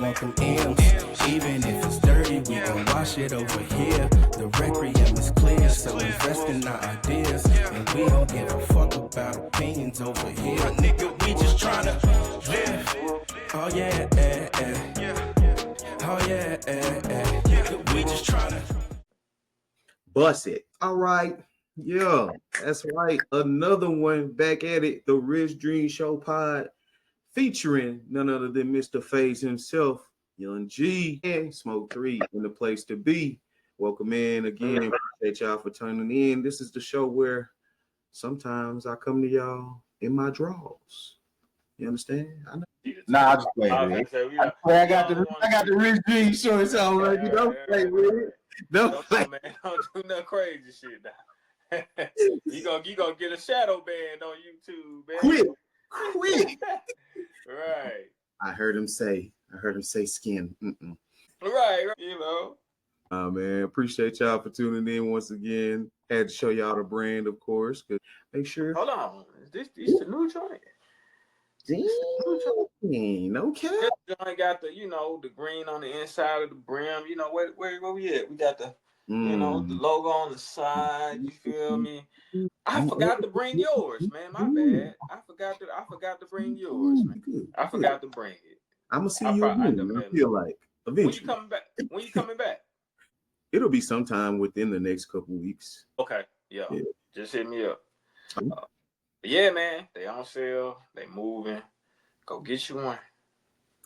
want them M's. Even if it's dirty, we gon' wash it over here. The requiem is clear, so invest in our ideas. And we don't give a fuck about opinions over here. Nigga, we just tryna live. Oh yeah, oh yeah, we just tryna bust it. All right. Yeah, that's right. Another one back at it. The Rich Dream Show pod featuring none other than Mr. FaZe himself, Young G, and Smoke 3 in the place to be. Welcome in again. Appreciate y'all for tuning in. This is the show where sometimes I come to y'all in my drawers. You understand? I know. Nah, I just playing. I got the Rich Dream shorts on, right? You don't play with it. Don't do, man. Don't do nothing crazy shit now. you gonna get a shadow band on YouTube, man. Quit. Right. I heard him say skin. Right, you know. Man, appreciate y'all for tuning in once again. Had to show y'all the brand, of course. Make sure. Hold on. Is this the new joint? Dang, okay. This joint got the, the green on the inside of the brim. You know, where we at? We got the, the logo on the side. You feel me? I forgot to bring yours, man. My bad. I forgot to bring yours, man. I forgot to bring it. I'm gonna see you again. I feel like eventually. When you coming back? It'll be sometime within the next couple weeks. Okay. Yeah. Just hit me up. Yeah, man. They on sale. They moving. Go get you one.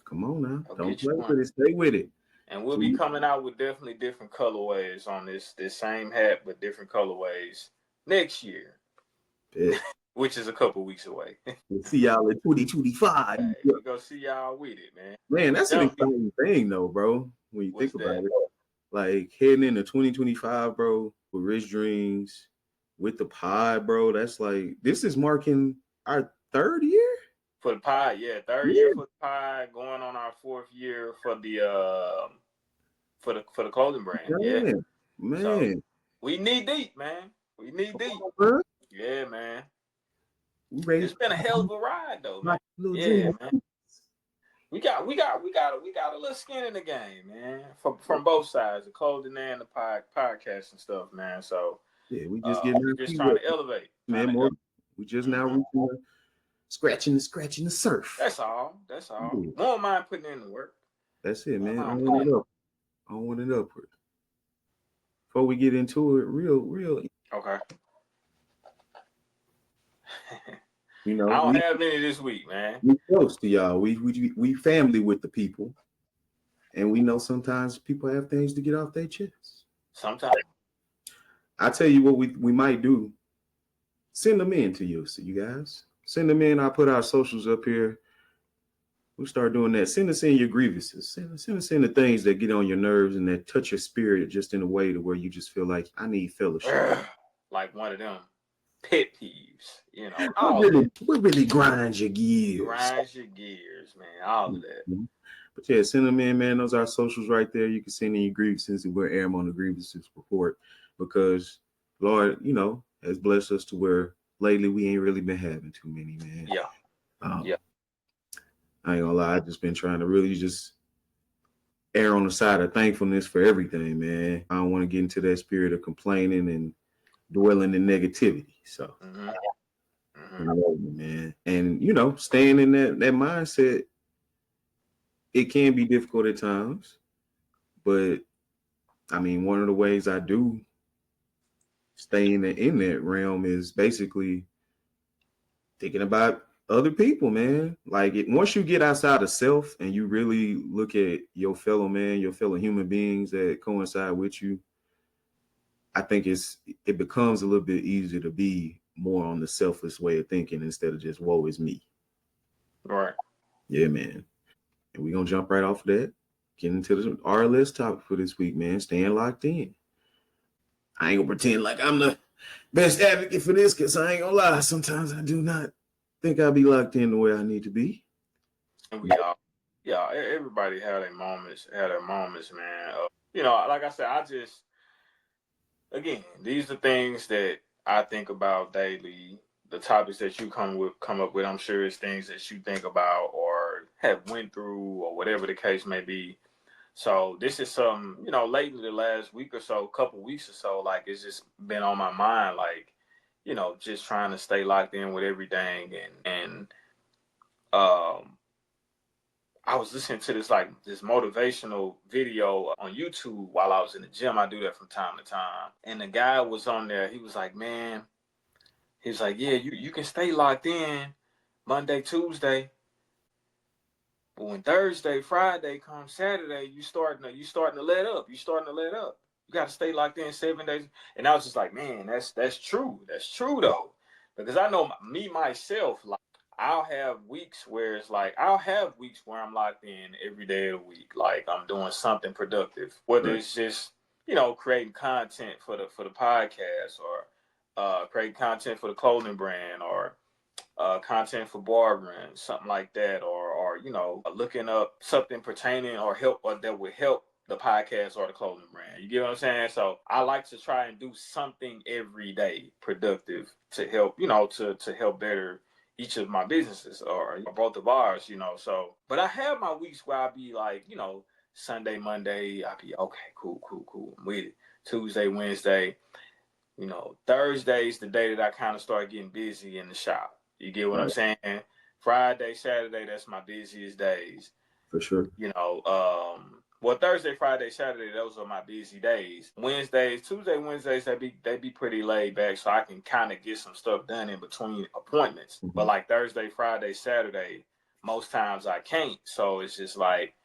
Come on now. Don't play with it. Stay with it. And we'll be coming out with definitely different colorways on this same hat, but different colorways next year. Yeah. Which is a couple weeks away. We'll see y'all in 2025. Hey, we're gonna see y'all with it, man. Man, that's an exciting thing though, bro. When you think about it. Like heading into 2025, bro, with Rich Dreams, with the pod, bro. That's like, this is marking our third year? For the pod, yeah. Third year for the pod, going on our fourth year for the clothing brand. Yeah. Man. So, we knee deep, man. We knee deep. Yeah, man. It's been a hell of a ride though, man. Yeah, man. We got a little skin in the game, man. From both sides, the clothing and the podcast and stuff, man. So yeah, we just trying to elevate, man. We just now reaching, scratching the surf. That's all. Yeah. Don't mind putting in the work. That's it, man. I want it upward. Before we get into it, real. Okay. You know, I don't have any this week, man. We close to y'all. We family with the people, and we know sometimes people have things to get off their chest. Sometimes. I tell you what we might do. Send them in to you, so you guys. Send them in. I'll put our socials up here. We'll start doing that. Send us in your grievances. Send us in the things that get on your nerves and that touch your spirit just in a way to where you just feel like, I need fellowship. Like one of them pet peeves, What really grinds your gears? Man. All of that. Mm-hmm. But yeah, send them in, man. Those are our socials right there. You can send in your grievances and we'll air them on the grievances report because Lord, has blessed us to where lately we ain't really been having too many, man. Yeah. I ain't gonna lie, I've just been trying to really just err on the side of thankfulness for everything, man. I don't want to get into that spirit of complaining and dwelling in negativity. So, man. And, staying in that mindset, it can be difficult at times. But, I mean, one of the ways I do stay in that realm is basically thinking about other people, man. Like once you get outside of self and you really look at your fellow man, your fellow human beings that coincide with you, I think it becomes a little bit easier to be more on the selfless way of thinking instead of just woe is me. Right. Yeah, man. And we're gonna jump right off of that. Get into our list topic for this week, man. Staying locked in. I ain't gonna pretend like I'm the best advocate for this because I ain't gonna lie. Sometimes I do not think I'll be locked in the way I need to be. And we all, everybody had their moments, man. Like I said, again, these are things that I think about daily. The topics that you come up with, I'm sure it's things that you think about or have went through or whatever the case may be. So this is some, you know, lately the last week or so, couple weeks or so, like it's just been on my mind, like, you know, just trying to stay locked in with everything. And I was listening to this motivational video on YouTube while I was in the gym. I do that from time to time. And the guy was on there. He was like, man, he was like, yeah, you can stay locked in Monday, Tuesday. But when Thursday, Friday comes Saturday, you starting to let up. You starting to let up. You got to stay locked in 7 days. And I was just like, man, that's true. That's true though, because I know me myself. Like I'll have weeks where I'm locked in every day of the week. Like I'm doing something productive, whether it's just, you know, creating content for the podcast, or creating content for the clothing brand, or content for barbering, something like that, or you know, looking up something pertaining or that would help the podcast or the clothing brand. You get what I'm saying? So I like to try and do something every day productive to help, you know, to help better each of my businesses or both of ours, you know. So, but I have my weeks where I be like, you know, Sunday, Monday, I be okay, cool, I'm with it. Tuesday, Wednesday, you know, Thursday's the day that I kind of start getting busy in the shop. You get what I'm saying? Friday, Saturday, that's my busiest days. For sure. You know, well, Thursday, Friday, Saturday, those are my busy days. Tuesday, Wednesdays, they be pretty laid back, so I can kind of get some stuff done in between appointments. Mm-hmm. But like Thursday, Friday, Saturday, most times I can't. So it's just like,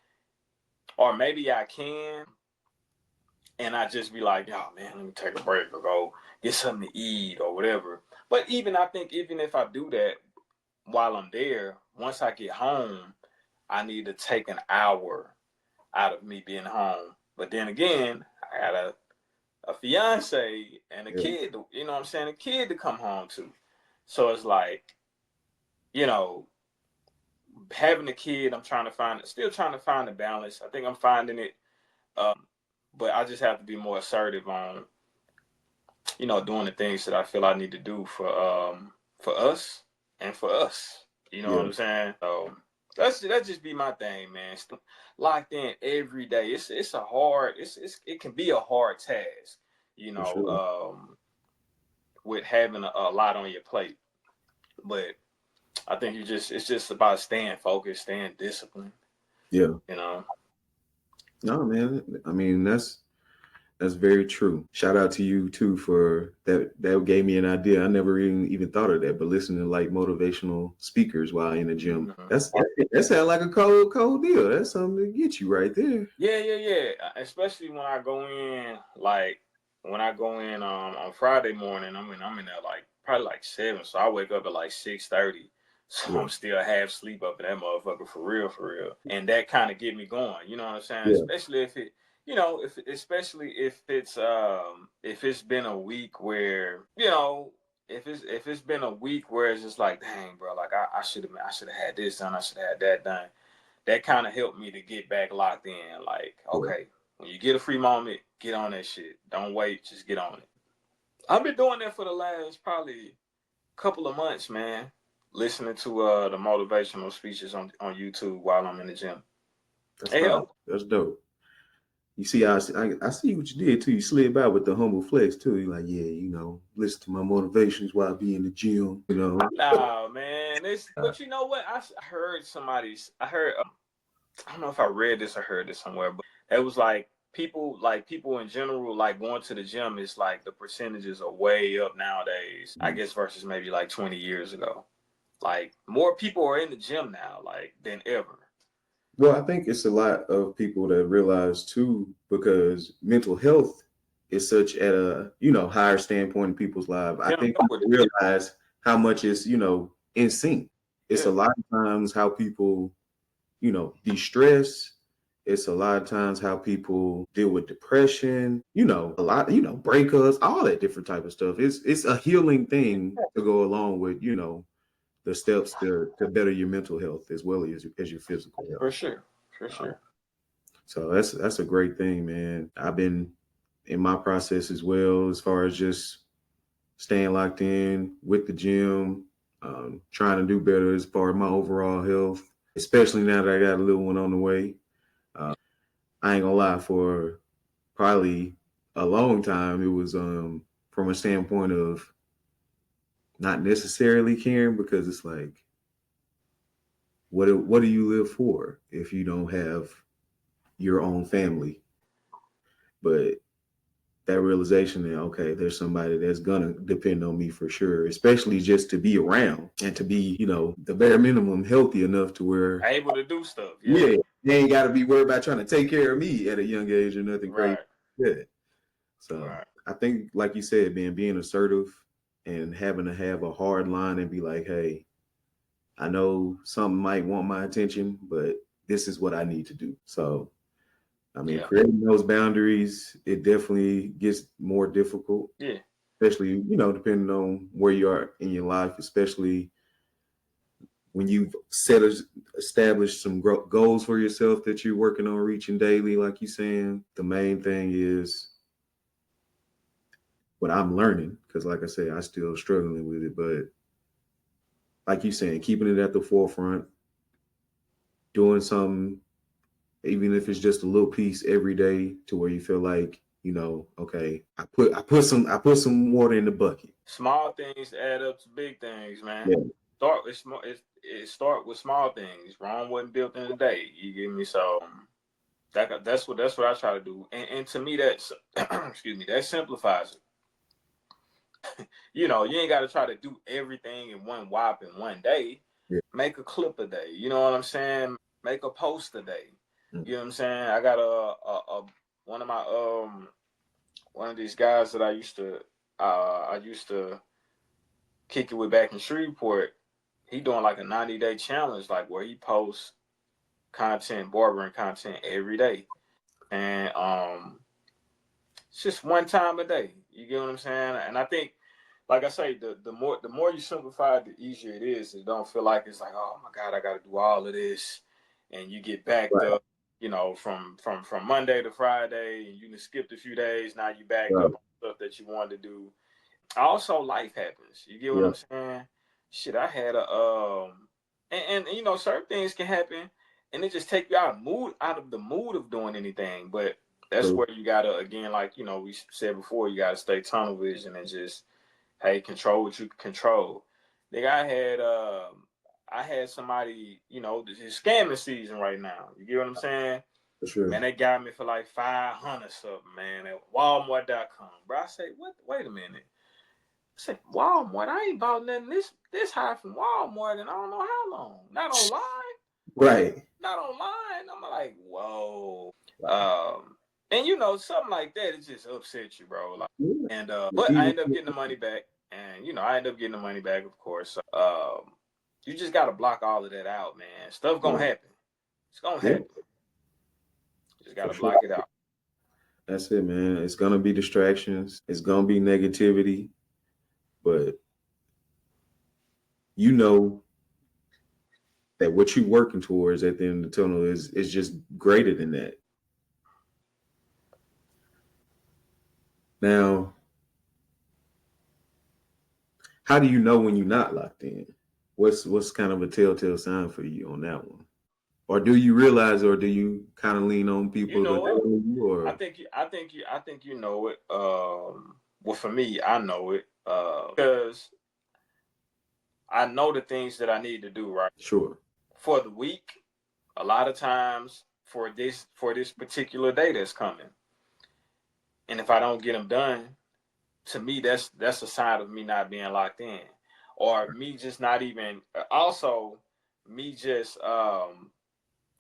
or maybe I can, and I just be like, oh man, let me take a break or go get something to eat or whatever. But I think even if I do that while I'm there, once I get home, I need to take an hour out of me being home. But then again, I got a fiance and a kid, you know what I'm saying, a kid to come home to. So it's like, you know, having a kid, still trying to find a balance. I think I'm finding it. But I just have to be more assertive on, you know, doing the things that I feel I need to do for us and for us. You know what I'm saying? So that just be my thing, man. Locked in every day. It can be a hard task, you know, with having a lot on your plate. But I think it's just about staying focused, staying disciplined. Yeah. You know. No, man. I mean, that's very true. Shout out to you too for that. That gave me an idea. I never even thought of that. But listening to like motivational speakers while in the gym, that sounds like a cold deal. That's something to get you right there. Yeah. Especially when I go in, on Friday morning. I'm in there like probably like 7. So I wake up at like 6:30. So I'm still half asleep up in that motherfucker for real. And that kind of get me going. You know what I'm saying? Yeah. Especially if it. You know, if it's been a week where, you know, if it's been a week where it's just like, dang, bro, like I should have had this done, I should have had that done. That kind of helped me to get back locked in. Like, okay, when you get a free moment, get on that shit. Don't wait, just get on it. I've been doing that for the last probably couple of months, man. Listening to the motivational speeches on YouTube while I'm in the gym. That's dope. You see, I see what you did too. You slid by with the humble flex too. You're like, yeah, you know, listen to my motivations while I be in the gym. You know, nah, man. But you know what? I heard I don't know if I read this or heard this somewhere, but it was like people in general, like going to the gym is like the percentages are way up nowadays. I guess versus maybe like 20 years ago. Like more people are in the gym now, like than ever. Well, I think it's a lot of people that realize too, because mental health is such at a, you know, higher standpoint in people's lives. I think people realize how much is, you know, in sync. It's a lot of times how people, you know, de-stress. It's a lot of times how people deal with depression, you know, a lot, you know, breakups, all that different type of stuff. It's a healing thing to go along with, you know, the steps to better your mental health as well as your physical health. For sure. So that's a great thing, man. I've been in my process as well, as far as just staying locked in with the gym, trying to do better as far as my overall health. especially now that I got a little one on the way. I ain't gonna lie, for probably a long time, it was from a standpoint of not necessarily caring, because it's like, what do you live for if you don't have your own family? But that realization that, okay, there's somebody that's gonna depend on me for sure, especially just to be around and to be, the bare minimum healthy enough to where able to do stuff. Yeah, they ain't got to be worried about trying to take care of me at a young age or nothing crazy. Yeah. So I think, like you said, man, being assertive and having to have a hard line and be like, hey, I know something might want my attention, but this is what I need to do. So, I mean, creating those boundaries, it definitely gets more difficult. Yeah. Especially, depending on where you are in your life, especially when you've established some goals for yourself that you're working on reaching daily, like you're saying. The main thing is what I'm learning, because like I say, I still struggling with it, but like you're saying, keeping it at the forefront, doing something, even if it's just a little piece every day, to where you feel like, okay, I put some water in the bucket. Small things add up to big things, man. Yeah. Start with small things. Rome wasn't built in a day. You get me? So that's what I try to do. And to me, that's excuse me, that simplifies it. You ain't got to try to do everything in one whop in one day. Yeah. Make a clip a day. You know what I'm saying? Make a post a day. You know what I'm saying? I got one of these guys that I used to kick it with back in Shreveport. He doing like a 90-day challenge, like where he posts barbering content every day. And it's just one time a day. You get what I'm saying? And I think, like I say, the more you simplify it, the easier it is. It don't feel like it's like, oh my God, I gotta do all of this. And you get backed up, from Monday to Friday, and you can skip a few days. Now you back up on stuff that you wanted to do. Also, life happens. You get what I'm saying? Shit, I had and certain things can happen, and it just take you out of the mood of doing anything. But that's where you gotta, again, like we said before, you gotta stay tunnel vision and just, hey, control what you can control. I had somebody, it's scamming season right now. You get what I'm saying? For sure. Man, they got me for like $500 something, man, at Walmart.com. Bro, I say, what? Wait a minute. I said, Walmart? I ain't bought nothing this high from Walmart in I don't know how long. Not online. Right. Not online. I'm like, whoa. And something like that, it just upsets you, bro. Like, and but I end up getting the money back. And I end up getting the money back, of course. You just gotta block all of that out, man. Stuff gonna happen. It's gonna happen. You just gotta block it out. That's it, man. It's gonna be distractions. It's gonna be negativity. But that what you're working towards at the end of the tunnel is just greater than that. Now, how do you know when you're not locked in? What's kind of a telltale sign for you on that one? Or do you realize, or do you kind of lean on people? I think you know it. Well, for me, I know it because I know the things that I need to do, right? Sure. For the week, a lot of times for this particular day that's coming, and if I don't get them done, to me that's a sign of me not being locked in, or me just not even. Also, me just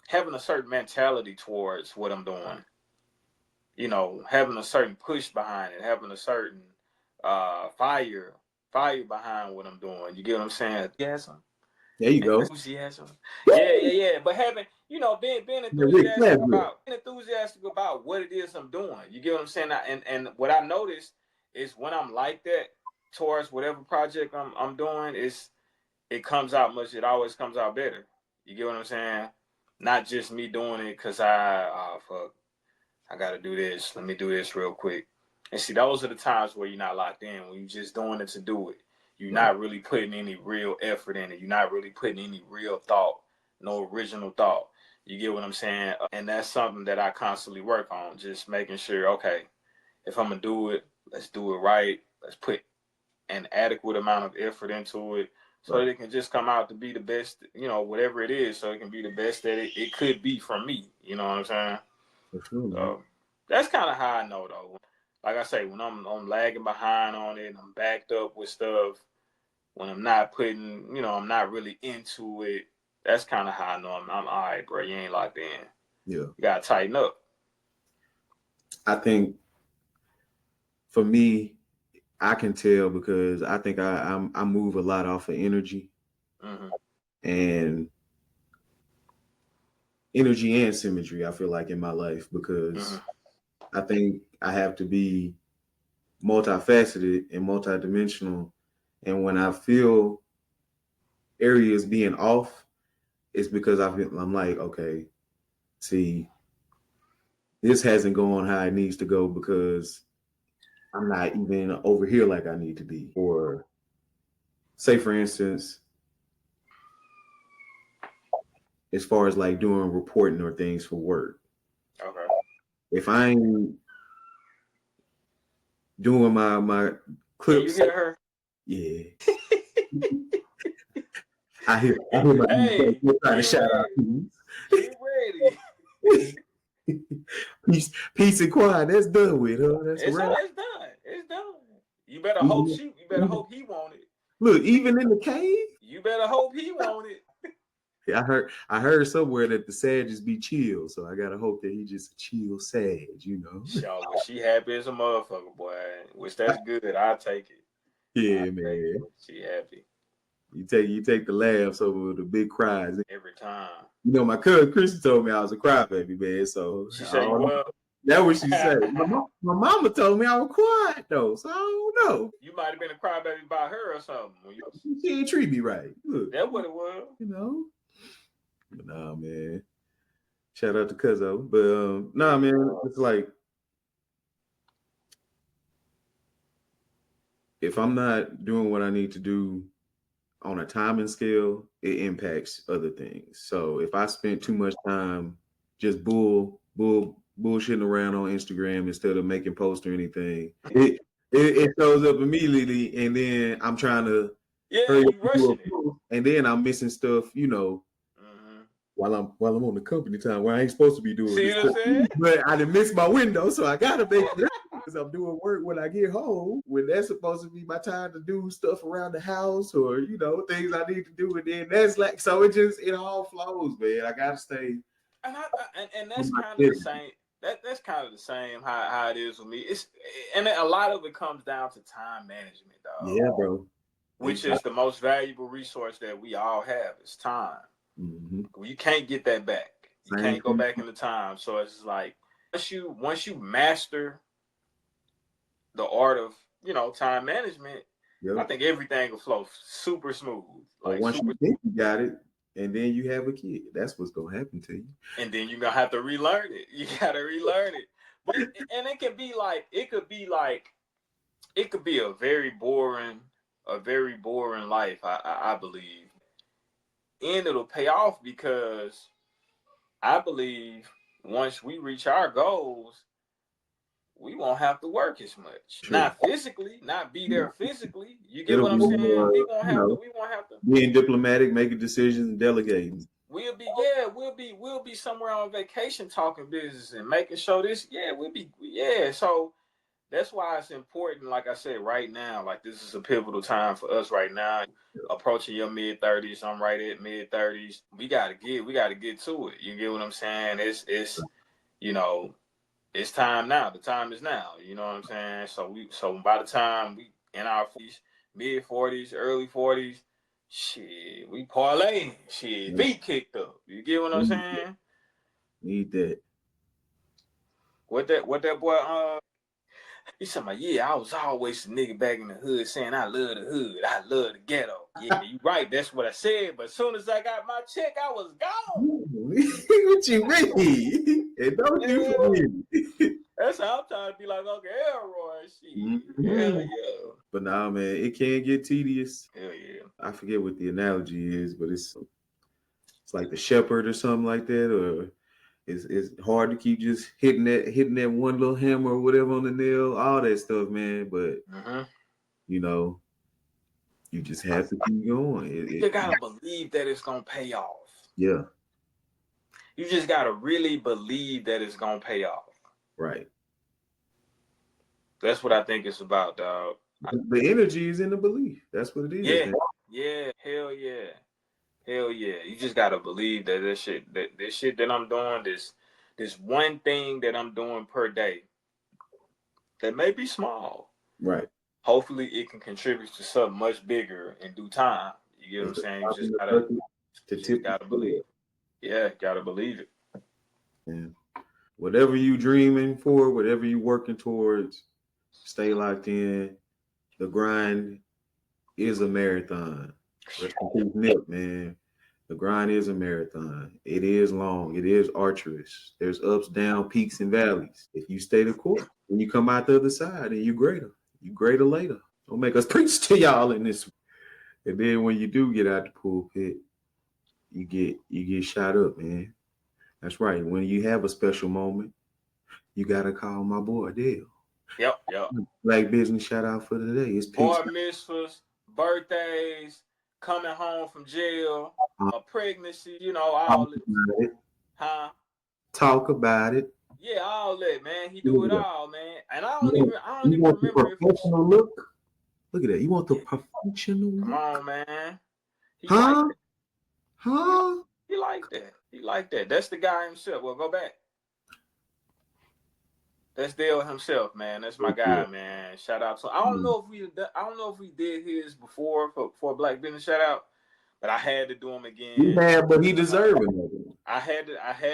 having a certain mentality towards what I'm doing. Having a certain push behind it, having a certain fire behind what I'm doing. You get what I'm saying? Enthusiasm. There you go. Enthusiasm. Yeah. But having, being enthusiastic about what it is I'm doing. You get what I'm saying? And what I noticed is when I'm like that towards whatever project I'm doing, it always comes out better. You get what I'm saying? Not just me doing it because I got to do this. Let me do this real quick. And see, those are the times where you're not locked in, when you're just doing it to do it. You're not really putting any real effort in it. You're not really putting any real thought no original thought. You get what I'm saying? And that's something that I constantly work on, just making sure, okay, if I'm gonna do it, let's do it right. Let's put an adequate amount of effort into it so that it can just come out to be the best, you know, whatever it is, so it can be the best that it could be from me. You know what I'm saying? For sure, so that's kind of how I know, though. Like I say, when I'm lagging behind on it, I'm backed up with stuff, when I'm not putting, you know, I'm not really into it, that's kind of how I know I'm all right, bro. You ain't locked in. Yeah. You got to tighten up. I think for me, I can tell because I think I move a lot off of energy, and energy and symmetry. I feel like in my life, because I think I have to be multifaceted and multidimensional, and when I feel areas being off, it's because I'm like, okay, see, this hasn't gone how it needs to go because I'm not even over here like I need to be. Or say, for instance, as far as like doing reporting or things for work. Okay. If I ain't doing my clips. Can you hear her? Yeah. I hear my trying to shout out to Get ready. Peace and quiet. That's done with, huh? It's done. It's done. You better hope he want it. Look, even in the cave. You better hope he want it. Yeah, I heard somewhere that the Sages be chill, so I gotta hope that he just a chill Sage, you know. Sure, well, she happy as a motherfucker, boy. Which that's good. I'll take it. Yeah, man. She happy. You take the laughs over the big cries every time. You know, my cousin Chrissy told me I was a crybaby, man. So she said you were. That's what she said. My mama told me I was quiet though, so I don't know. You might have been a crybaby by her or something. She didn't treat me right. Look, that's what it was. You know. But nah, man. Shout out to Cuzzo. But nah, man, it's like if I'm not doing what I need to do on a timing scale, it impacts other things. So if I spent too much time just bullshitting around on Instagram instead of making posts or anything, it shows up immediately, and then I'm trying to hurry up and do a post, and then I'm missing stuff, you know, while I'm on the company time where I ain't supposed to be doing this. What I'm saying? But I didn't miss my window, so I gotta make it because I'm doing work when I get home, when that's supposed to be my time to do stuff around the house or, you know, things I need to do. And then that's like, so it all flows, man. I gotta stay. And that's kind of the same. That's kind of the same how it is with me. And a lot of it comes down to time management, dog. Yeah, bro. Which is the most valuable resource that we all have is time. You can't get that back. You can't go back into time. So it's like once you master the art of, you know, time management, I think everything will flow super smooth. Like once you think you got it, and then you have a kid, that's what's gonna happen to you. And then you're gonna have to relearn it. You gotta relearn it. But it could be a very boring life, I believe. And it'll pay off because I believe once we reach our goals, we won't have to work as much. True. Not physically, not be there physically. You get what I'm saying? We won't have to being diplomatic, making decisions, and delegating. We'll be somewhere on vacation talking business and making sure this. So that's why it's important, like I said, right now, like this is a pivotal time for us right now. Approaching your mid-30s, I'm right at mid-30s. We gotta get to it. You get what I'm saying? It's you know, it's time now. The time is now. You know what I'm saying? So by the time we in our 40s, mid-40s, early 40s, shit, we parlaying. Shit, feet kicked up. You get what I'm saying? Need that. What that boy he said, I was always the nigga back in the hood saying I love the hood, I love the ghetto. Yeah, you right, that's what I said. But as soon as I got my check, I was gone. What you mean? And don't you for me. That's how I'm trying to be like Uncle Elroy. Shit. Hell yeah. But nah, man, it can get tedious. Hell yeah. I forget what the analogy is, but it's It's like the shepherd or something like that, or it's hard to keep just hitting that one little hammer or whatever on the nail, all that stuff, man. But you know, you just have to keep going. You gotta believe that it's gonna pay off. Yeah. You just gotta really believe that it's gonna pay off. Right. That's what I think it's about, dog. The energy is in the belief. That's what it is. Yeah. Man. Yeah. Hell yeah. Hell yeah. You just gotta believe that this shit that I'm doing, this one thing that I'm doing per day that may be small. Right. Hopefully it can contribute to something much bigger in due time. You get what I'm saying? You just gotta believe. Yeah, gotta believe it. Yeah. Whatever you dreaming for, whatever you working towards, stay locked in. The grind is a marathon. Rest in peace, Nick, man. The grind is a marathon. It is long. It is arduous. There's ups, downs, peaks, and valleys. If you stay the course, when you come out the other side, and you greater. You greater later. Don't make us preach to y'all in this. And then when you do get out the pulpit, you get shot up, man. That's right. When you have a special moment, you gotta call my boy Dale. Yep. Black business shout out for today. It's boy mitzvahs, birthdays, coming home from jail, a pregnancy, you know, all it. Talk about it. Yeah, all that, man. He do it all, man. And I don't even remember if professional look. Look at that. You want the professional look? Come on, man. He like that. That's the guy himself. Well, go back. That's Dale himself, man. That's my guy, man. Shout out to. I don't know if we did his before for Black Business shout out, but I had to do him again. Yeah, but he deserved it. I had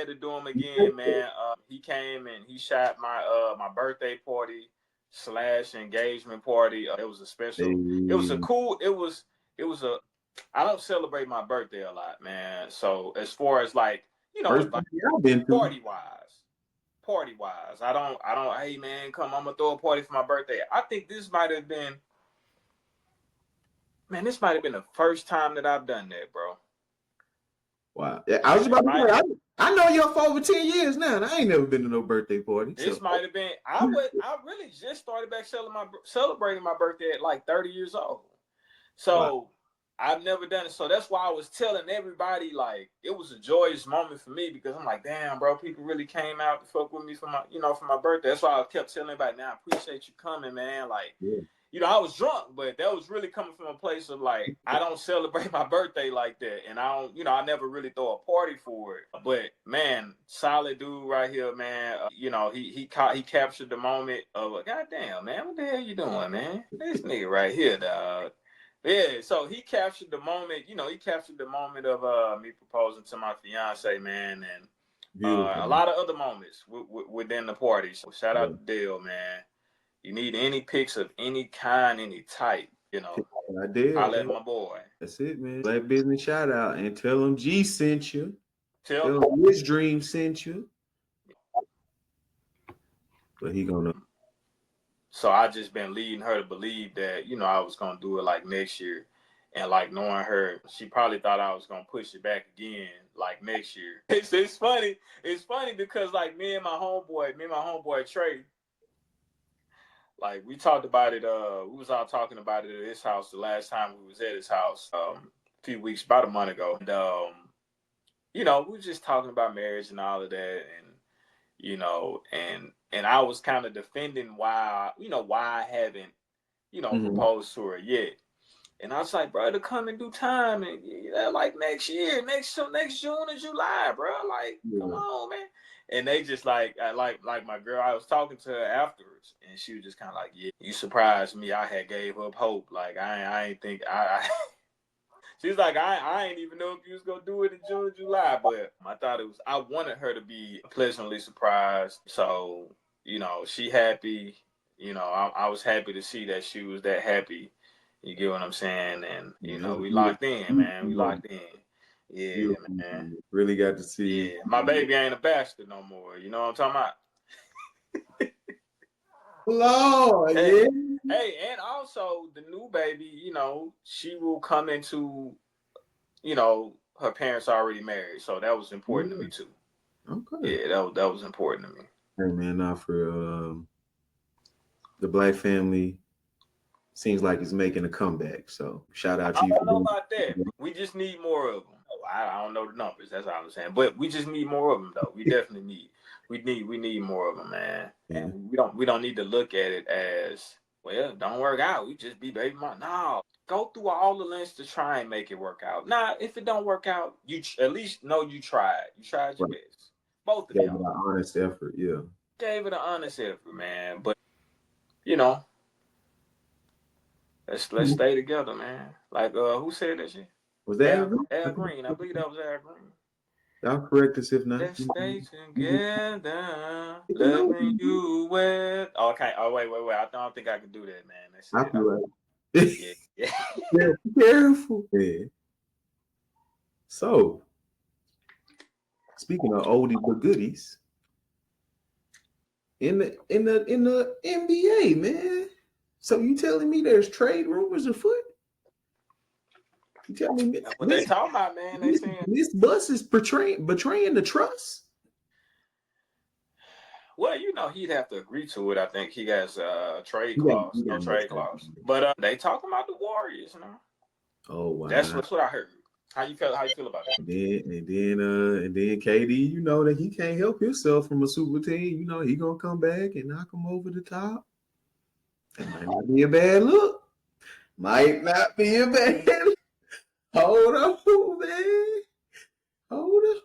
to do him again, man. He came and he shot my birthday party / engagement party. It was a special. It was a cool. It was a. I don't celebrate my birthday a lot, man. So as far as like, you know, like party wise, I don't. Hey man, come, I'm gonna throw a party for my birthday. I think this might have been the first time that I've done that, bro. Wow. Yeah, I was about to say, I know you for over 10 years now, and I ain't never been to no birthday party. This might have been. I really just started back celebrating my birthday at like 30 years old. So. Wow. I've never done it. So that's why I was telling everybody, like, it was a joyous moment for me because I'm like, damn, bro, people really came out to fuck with me for my birthday. That's why I kept telling everybody, now I appreciate you coming, man. Like, you know, I was drunk, but that was really coming from a place of like, I don't celebrate my birthday like that. And I don't, you know, I never really throw a party for it. But man, solid dude right here, man. You know, he captured the moment of, goddamn, man, what the hell you doing, man? This nigga right here, dog. Yeah, so he captured the moment, you know, of me proposing to my fiance, man, and a lot of other moments within the party. So shout out to Dale, man. You need any pics of any kind, any type, you know. I did. I'll let my boy. That's it, man. Black business shout out and tell him G sent you. Tell him his dream sent you. But he gonna. So I just been leading her to believe that, you know, I was going to do it like next year. And like knowing her, she probably thought I was going to push it back again like next year. It's funny. It's funny because like me and my homeboy Trey, like we talked about it. We was all talking about it at his house the last time we was at his house a few weeks, about a month ago. And, you know, we were just talking about marriage and all of that. And, you know, and I was kind of defending why I haven't, you know, proposed to her yet. And I was like, bro, to come in due time, and like next year, next June or July, bro. Like, come on, man. And they just like my girl, I was talking to her afterwards, and she was just kind of like, yeah, you surprised me. I had gave up hope. Like, I ain't think I she's like, I ain't even know if you was gonna do it in June or July, but I wanted her to be pleasantly surprised. So, you know, she happy. You know, I was happy to see that she was that happy. You get what I'm saying? And, you know, we locked in, man. We locked in. Yeah, man. Really got to see. Yeah, my baby ain't a bastard no more. You know what I'm talking about? Lord, hey, and also the new baby, you know, she will come into, you know, her parents are already married, so that was important to me too. Okay. Yeah, that was important to me. Hey man, now for the Black family seems like it's making a comeback. So shout out to you. I don't know about that. We just need more of them. I don't know the numbers. That's all I'm saying. But we just need more of them, though. We definitely need. We need more of them, man. Yeah. And we don't need to look at it as, well, don't work out. We just be baby mom. No, go through all the lengths to try and make it work out. Now, if it don't work out, you at least know you tried. You tried your best. Both of them. them. Gave it an honest effort. Yeah. Gave it an honest effort, man. But you know, let's stay together, man. Like who said that shit? Was that Al Green? I believe that was Al Green. Y'all correct us if not. Let's stay together, loving you well. Okay. Oh, wait. I don't think I can do that, man. That's it. I feel like. Yeah. Careful. Yeah. So, speaking of oldie but goodies, in the NBA, man. So you telling me there's trade rumors afoot? You telling me what they talking about, man? They saying this bus is betraying the trust. Well, you know, he'd have to agree to it. I think he has a trade clause, no trade clause. But they talking about the Warriors, you know. Oh wow, that's what I heard. How you feel about that? And then KD, you know that he can't help himself from a super team. You know he gonna come back and knock him over the top. That might not be a bad look. Might not be a bad look. Hold on, man. Hold up.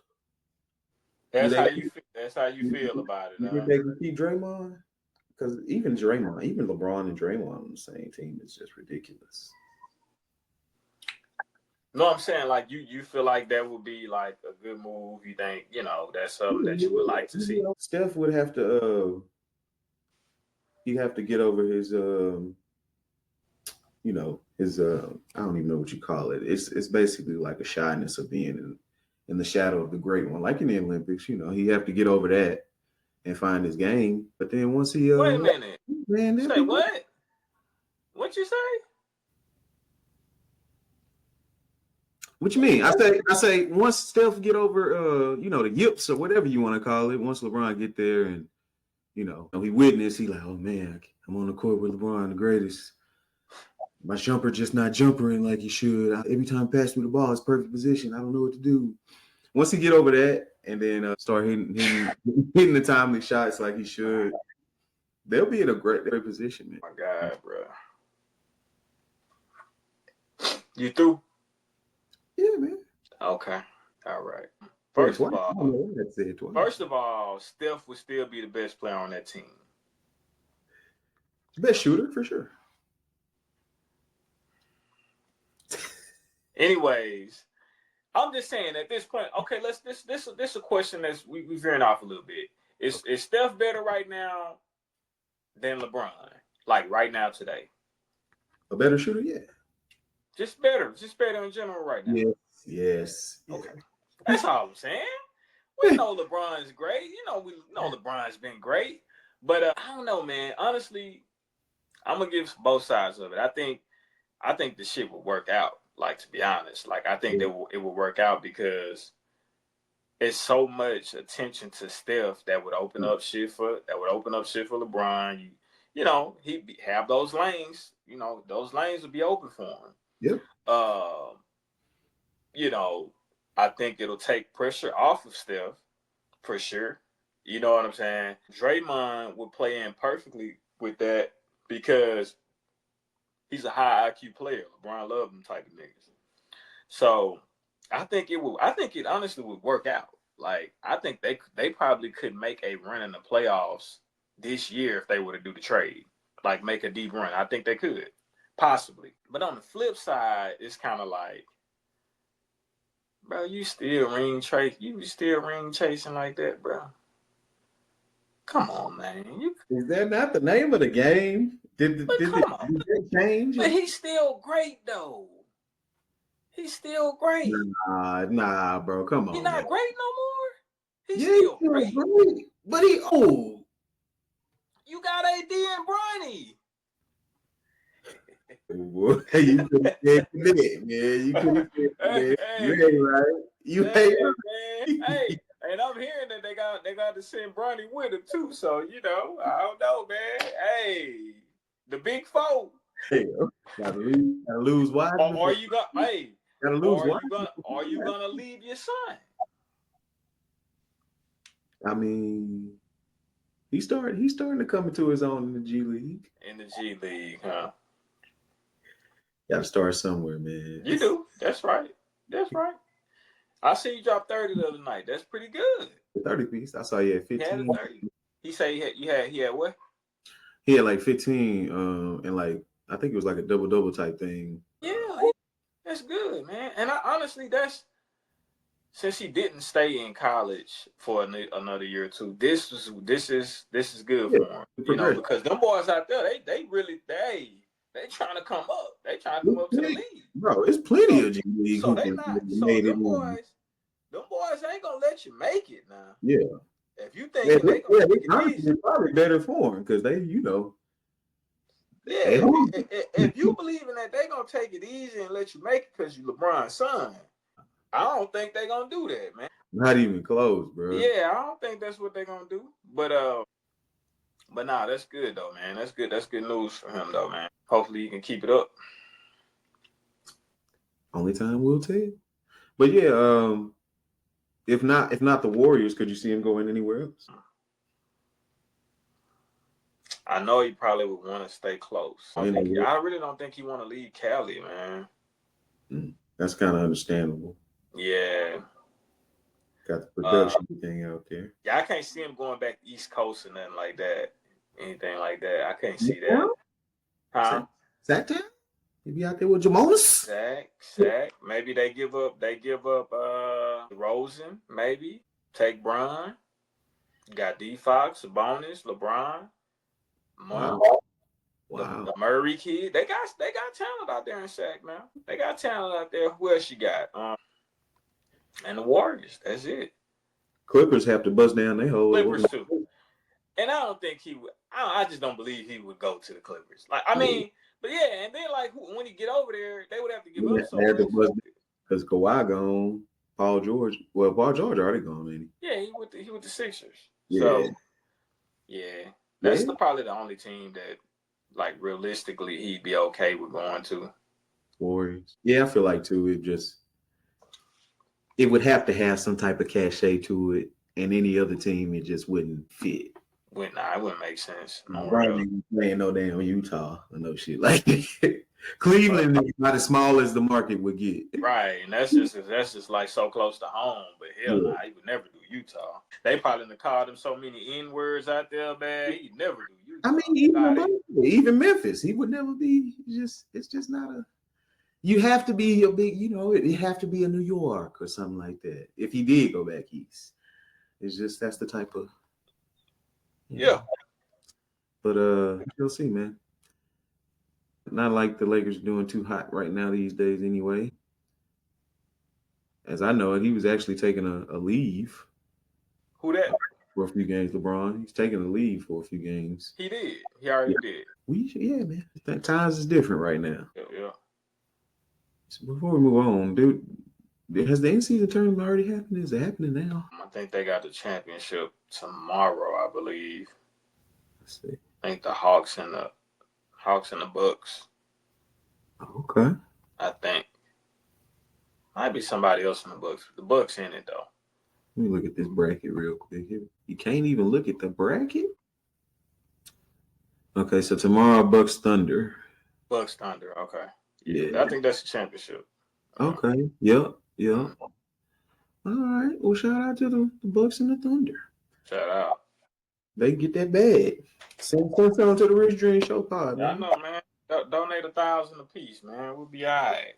That's how you feel about it. You think they can keep Draymond? Because even LeBron and Draymond on the same team is just ridiculous. No, I'm saying like you feel like that would be like a good move. You think, you know, that's something that you would like to see. Steph would have to he'd have to get over his his I don't even know what you call it. It's basically like a shyness of being in the shadow of the great one, like in the Olympics. You know, he have to get over that and find his game. But then once he wait a minute, man, say what? What you say? What you mean? I say once Steph get over the yips or whatever you want to call it, once LeBron get there and he witness, he like, oh man, I'm on the court with LeBron, the greatest. My jumper just not jumpering like he should. Every time he pass me the ball, it's perfect position. I don't know what to do. Once he get over that and then start hitting the timely shots like he should, they'll be in a great position, man. Oh my God, bro. You through? Yeah, man. Okay. All right. First of all, Steph would still be the best player on that team. Best shooter for sure. Anyways, I'm just saying at this point, okay, this a question that's we veering off a little bit. Is Steph better right now than LeBron? Like right now today? A better shooter, yeah. Just better in general right now. Yes. Okay. That's all I'm saying. We know LeBron's great. We know LeBron's been great. But I don't know, man. Honestly, I'm gonna give both sides of it. I think the shit will work out. Like, to be honest, like I think it will work out because it's so much attention to Steph that would open up shit for LeBron. He have those lanes. Those lanes would be open for him. Yep. I think it'll take pressure off of Steph for sure. You know what I'm saying? Draymond would play in perfectly with that because he's a high IQ player. LeBron loved them type of niggas. So I think it honestly would work out. Like, I think they probably could make a run in the playoffs this year if they were to do the trade. Like, make a deep run. I think they could. Possibly. But on the flip side, it's kind of like, bro, you still ring chasing like that, bro. Come on, man. Is that not the name of the game? Did it change? But he's still great, though. He's still great. Nah, bro. Come on. He's not great no more. He's still great. But he old. You got AD and Bronny. boy. You could have said that, man. You could have said that. You ain't right. You ain't right. Hey, and I'm hearing that they got to send Bronny with him too. So I don't know, man. Hey, the big four. Hey, gotta lose wise. Or are you gonna? Hey, gotta lose. Are you gonna leave your son? I mean, he's starting to come into his own in the G League. In the G League, huh? Gotta start somewhere, man. You do. That's right. I see you drop 30 the other night. That's pretty good. 30 piece. I saw you at 15. He had 30. He said he had what? He had like 15, and like I think it was like a double type thing. Yeah, that's good, man. And I honestly, since he didn't stay in college for another year or two, this is good for him. Because them boys out there, they really trying to come up. They trying to come up to the league. Bro, it's plenty of G League. So them boys ain't gonna let you make it now. Yeah. If you think they probably better for him because they, Yeah, if you believe in that, they gonna take it easy and let you make it because you LeBron's son. I don't think they gonna do that, man. Not even close, bro. Yeah, I don't think that's what they're gonna do. But nah, that's good though, man. That's good. That's good news for him though, man. Hopefully he can keep it up. Only time will tell. But yeah, if not the Warriors, could you see him going anywhere else? I know he probably would want to stay close. I really don't think he want to leave Cali, man. That's kind of understandable. Yeah. Got the production thing out there. Yeah, I can't see him going back East Coast or nothing like that. Anything like that. I can't see that. Huh? Zach Town? Maybe out there with Jamonis? Zach. Maybe they give up Rosen, maybe. Take Bron. Got D Fox, Sabonis, LeBron. Wow. The Murray kid. They got talent out there in Shaq, man. They got talent out there. Who else you got? And the Warriors. That's it. Clippers have to bust down their whole. Clippers too. And I don't think he would. I just don't believe he would go to the Clippers. Like, I mean, but yeah, and then like when he get over there, they would have to give up so much. Because Kawhi gone, Paul George already gone, ain't he? Yeah, he with the Sixers. Yeah. So yeah, that's probably the only team that, like, realistically he'd be okay with going to. Warriors. Yeah, I feel like too. It would have to have some type of cachet to it, and any other team it just wouldn't fit. It wouldn't make sense. Playing no damn Utah or no shit like that. Cleveland is not as small as the market would get. Right, and that's just like so close to home. But hell, nah, he would never do Utah. They probably called him so many N-words out there, man. He'd never do Utah. I mean, even Memphis, he would never be. It's just not a. You have to be a big, it have to be a New York or something like that. If he did go back east, it's just that's the type of. Yeah. But you'll see, man. Not like the Lakers doing too hot right now these days anyway. As I know it, he was actually taking a leave. Who that? For a few games, LeBron. He's taking a leave for a few games. He did. He already did. Man. Times is different right now. Yeah. So before we move on, dude, has the in-season tournament already happened? Is it happening now? I think they got the championship tomorrow, I believe. Let's see. I think the Hawks and the Bucks. Okay. I think. Might be somebody else in the Bucks. The Bucks in it though. Let me look at this bracket real quick here. You can't even look at the bracket? Okay, so tomorrow Bucks Thunder. Okay. Yeah. I think that's the championship. Okay. Yep. All right. Well, shout out to the Bucks and the Thunder. Shout out. They get that bag. Send some to the Rich Dream Show pod, man. I know, man. Donate 1,000 a piece, man. We'll be all right.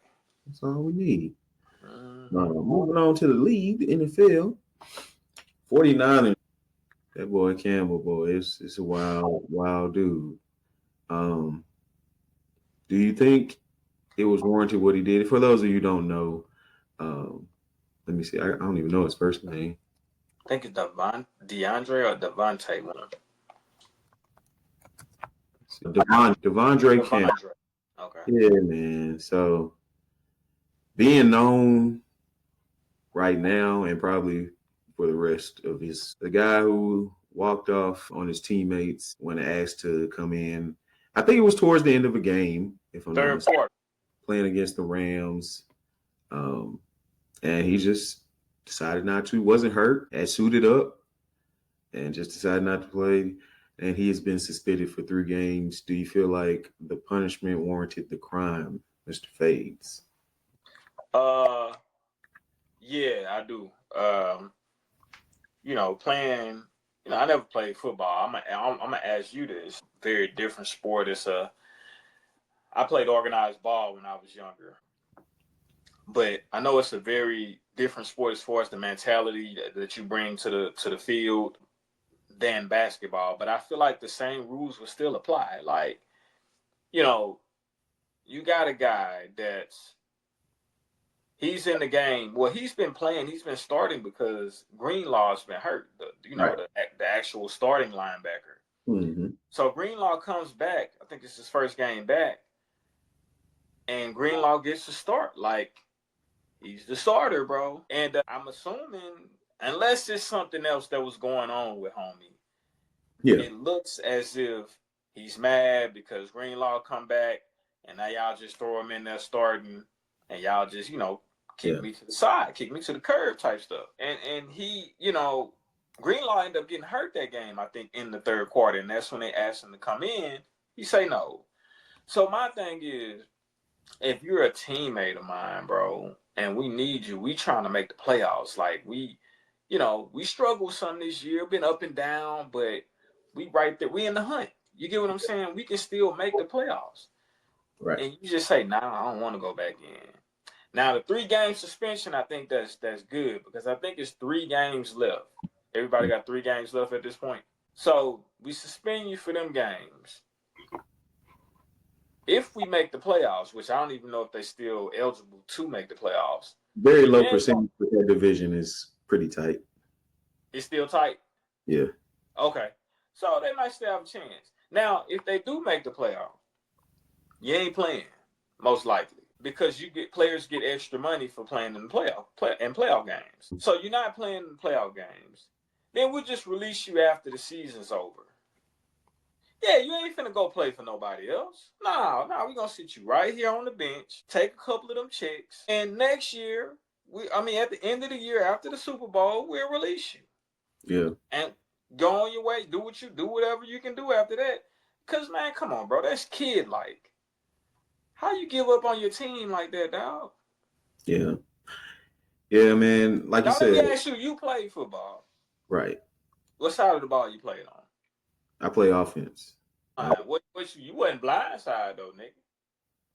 That's all we need. Moving on to the league, the NFL. 49ers. That boy Campbell, boy, it's a wild dude. Do you think it was warranted what he did? For those of you who don't know, let me see. I don't even know his first name. I think it's DeAndre or Devontae one. Devondre Campbell. Okay. Yeah, man. So being known right now and probably for the rest of the guy who walked off on his teammates when asked to come in. I think it was towards the end of a game, if I'm not Third mistaken, quarter. playing against the Rams. And he just decided not to, wasn't hurt, had suited up, and just decided not to play. And he has been suspended for 3 games. Do you feel like the punishment warranted the crime, Mr. Fades? Yeah, I do. Playing. I never played football. I'm gonna ask you this. Very different sport. I played organized ball when I was younger, but I know it's a very different sport as far as the mentality that you bring to the field than basketball. But I feel like the same rules will still apply. Like, you got a guy he's in the game. Well, he's been playing. He's been starting because Greenlaw's been hurt. Right. The actual starting linebacker. Mm-hmm. So Greenlaw comes back. I think it's his first game back, and Greenlaw gets to start. Like, he's the starter, bro. And I'm assuming, unless it's something else that was going on with homie, it looks as if he's mad because Greenlaw come back, and now y'all just throw him in there starting, and y'all just kick me to the side, kick me to the curb type stuff. And he, Greenlaw ended up getting hurt that game, I think, in the third quarter, and that's when they asked him to come in. He say no. So my thing is, if you're a teammate of mine, bro, and we need you, we trying to make the playoffs. Like, we struggled some this year, been up and down, but we right there. We in the hunt. You get what I'm saying? We can still make the playoffs. Right. And you just say, nah, I don't want to go back in. Now, the 3-game suspension, I think that's good because I think it's 3 games left. Everybody got 3 games left at this point. So we suspend you for them games. If we make the playoffs, which I don't even know if they're still eligible to make the playoffs. Very low percentage for that division is pretty tight. It's still tight? Yeah. Okay. So they might still have a chance. Now, if they do make the playoffs, you ain't playing, most likely. Because players get extra money for playing in the playoff games. So you're not playing in the playoff games. Then we'll just release you after the season's over. Yeah, you ain't finna go play for nobody else. Nah, we're gonna sit you right here on the bench, take a couple of them checks, and next year, at the end of the year after the Super Bowl, we'll release you. Yeah. And go on your way, do whatever you can do after that. Cause man, come on, bro, that's kid-like. How you give up on your team like that, dog? Yeah. Yeah, man. Like now, you said. Let me ask you, you played football. Right. What side of the ball you played on? I play offense. You wasn't blindside though, nigga.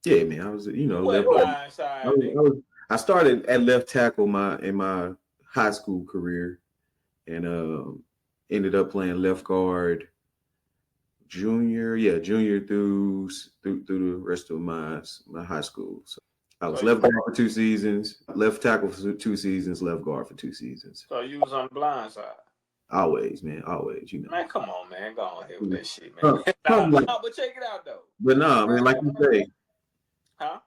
Yeah, man. I was, wasn't blindside. I started at left tackle in my high school career, and ended up playing left guard junior through the rest of my high school. So I was left guard for 2 seasons, left tackle for 2 seasons, left guard for 2 seasons. So you was on the blind side. Always, man. Always, Man, come on, man. Go on here with that shit, man. But check it out though. But no, man, like you say. Huh?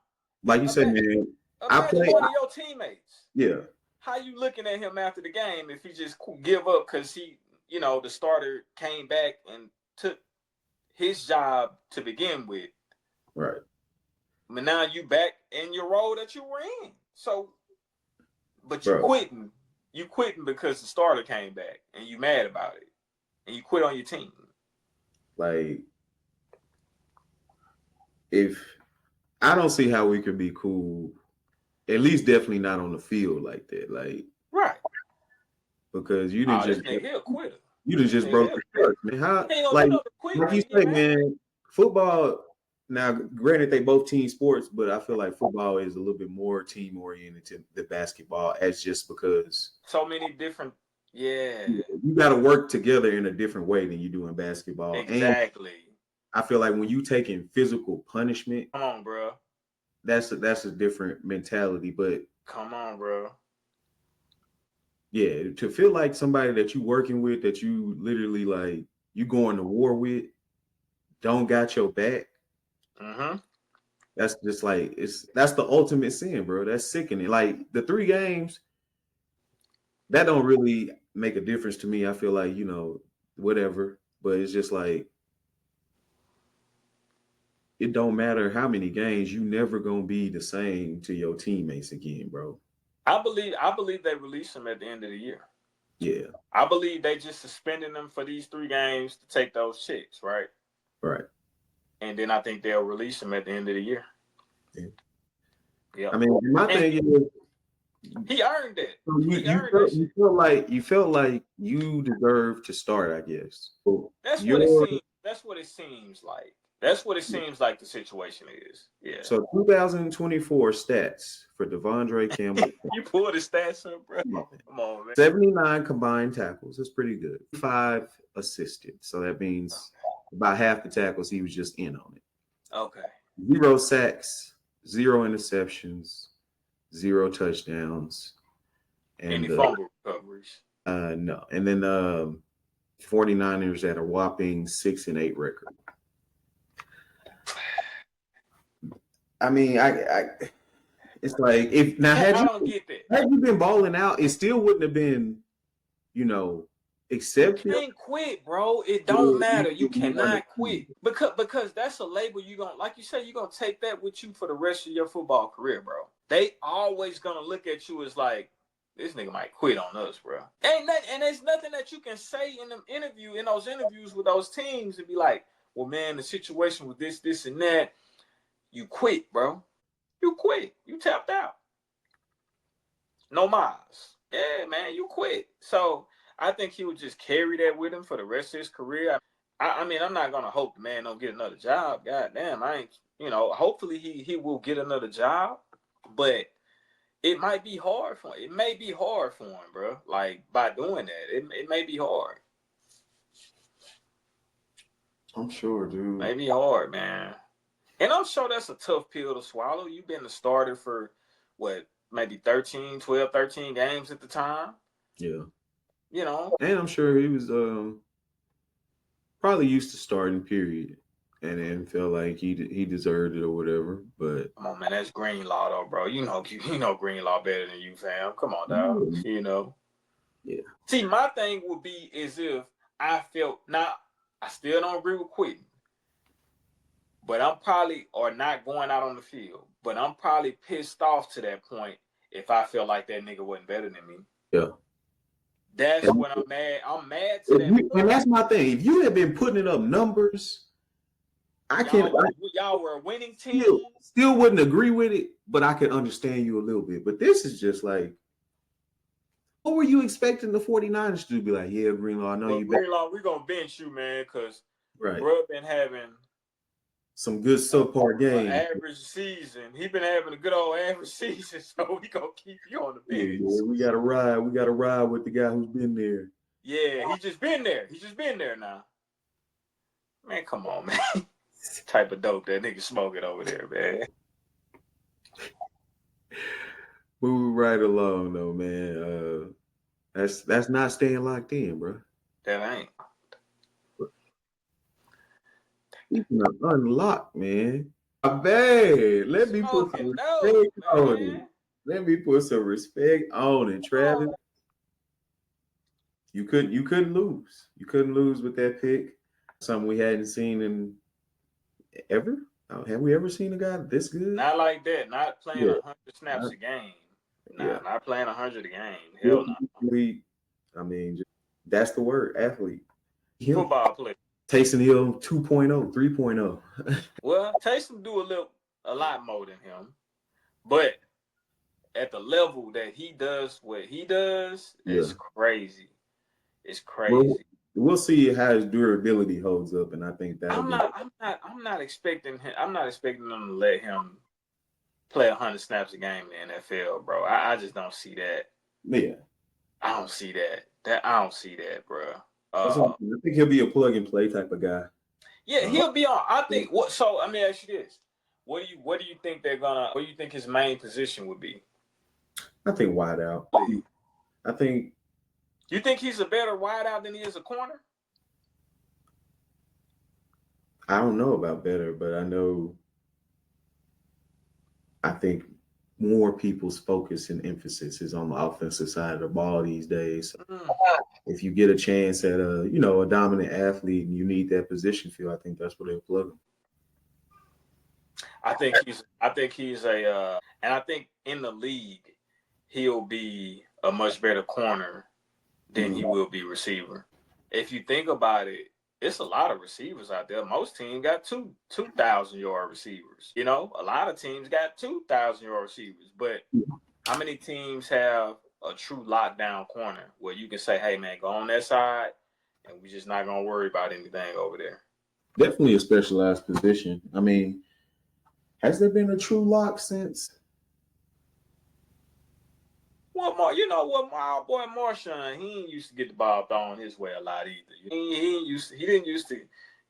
Like you say, man. I played one of your teammates. Yeah. How you looking at him after the game if he just give up because he, the starter came back and took his job to begin with? Right. But now you back in your role that you were in. So, but you quitting. You quitting because the starter came back and you mad about it. And you quit on your team. Like, I don't see how we could be cool, at least definitely not on the field like that. Like, right. Because you didn't just he'll quit. You just broke the shirt, man. How like you say, man, football. Now, granted, they both team sports, but I feel like football is a little bit more team oriented than basketball, as just because so many different. Yeah, you got to work together in a different way than you do in basketball. Exactly. And I feel like when you taking physical punishment, come on, bro. That's a different mentality. But come on, bro. Yeah, to feel like somebody that you working with, that you literally like you going to war with, don't got your back. Mm-hmm. That's just like that's the ultimate sin, bro. That's sickening. Like the 3 games, that don't really make a difference to me. I feel like, whatever. But it's just like it don't matter how many games, you never gonna be the same to your teammates again, bro. I believe they release him at the end of the year. Yeah. I believe they just suspending them for these 3 games to take those checks, right? Right. And then I think they'll release him at the end of the year. Yeah. Yeah. I mean, my thing is, he earned it. You felt like you deserve to start, I guess. That's what it seems. That's what it seems like. That's what it seems like the situation is. Yeah. So 2024 stats for Devondre Campbell. You pulled the stats up, bro. Come on, man. 79 combined tackles. That's pretty good. 5 assisted. So that means about half the tackles he was just in on it. Okay. 0 sacks, 0 interceptions, 0 touchdowns. And any fumble recoveries? No. And then 49ers at a whopping 6-8 record. I mean, it's like if now had you been balling out, it still wouldn't have been, accepted. You can't quit, bro. It don't matter. You cannot quit because that's a label you gonna, like you said, you're gonna take that with you for the rest of your football career, bro. They always gonna look at you as like, this nigga might quit on us, bro. And there's nothing that you can say in those interviews with those teams and be like, well, man, the situation with this, and that. You quit, bro. You quit. You tapped out. No miles. Yeah, man, you quit. So I think he would just carry that with him for the rest of his career. I mean, I'm not gonna hope the man don't get another job. God damn, I ain't. Hopefully he will get another job, but it might be hard for him. It may be hard for him, bro. Like by doing that, it may be hard. I'm sure, dude. It may be hard, man. And I'm sure that's a tough pill to swallow. You've been the starter for, maybe 13 games at the time. Yeah. And I'm sure he was probably used to starting, period. And then felt like he deserved it or whatever. But come on, man, that's Greenlaw though, bro. You know Greenlaw better than you, fam. Come on, dog. Yeah. See, my thing would be as if I felt, now I still don't agree with quitting. But I'm probably, or not going out on the field, but I'm probably pissed off to that point if I feel like that nigga wasn't better than me. Yeah. That's when I'm mad. I'm mad to that point. And that's my thing. If you had been putting up numbers, y'all were a winning team. Still wouldn't agree with it, but I could understand you a little bit. But this is just like, what were you expecting the 49ers to do? Be like, yeah, Greenlaw, I know you. Greenlaw, we're going to bench you, man, because bro been having some good subpar games. Average season. He been having a good old average season, so we gonna keep you on the bench. Yeah, we gotta ride. We gotta ride with the guy who's been there. Yeah, he's just been there. He's just been there now. Man, come on, man. Type of dope that nigga smoking over there, man. Moving right along though, man. That's not staying locked in, bro. That ain't. Speaking of unlocked, man. Bad. Let me put some respect on it. Let me put some respect on it, Travis. You couldn't lose. You couldn't lose with that pick. Something we hadn't seen in ever. Have we ever seen a guy this good? Not like that. Not playing 100 snaps a game. Not playing 100 a game. Hell no. I mean, that's the word, athlete. Football player. Taysom Hill 2.0, 3.0. Well, Taysom do a lot more than him, but at the level that he does what he does, it's crazy. It's crazy. We'll see how his durability holds up, and I think that I'm not expecting him. I'm not expecting them to let him play 100 snaps a game in the NFL, bro. I just don't see that. Yeah, I don't see that. I don't see that, bro. I think he'll be a plug and play type of guy. Yeah, he'll be on. I think. So let me ask you this: What do you think they're gonna? What do you think his main position would be? I think wide out. I think. You think he's a better wide out than he is a corner? I don't know about better, but I know I think more people's focus and emphasis is on the offensive side of the ball these days. If you get a chance at a dominant athlete and you need that position field, I think that's where they'll plug him. I think he's a and I think in the league he'll be a much better corner than he will be receiver. If you think about it, it's a lot of receivers out there. Most teams got 2,000-yard receivers. You know, a lot of teams got 2,000-yard receivers. But how many teams have a true lockdown corner where you can say, hey, man, go on that side, and we're just not going to worry about anything over there? Definitely a specialized position. I mean, has there been a true lock since? Well, you know what, my boy Marshawn, he ain't used to get the ball thrown his way a lot either. He didn't used to,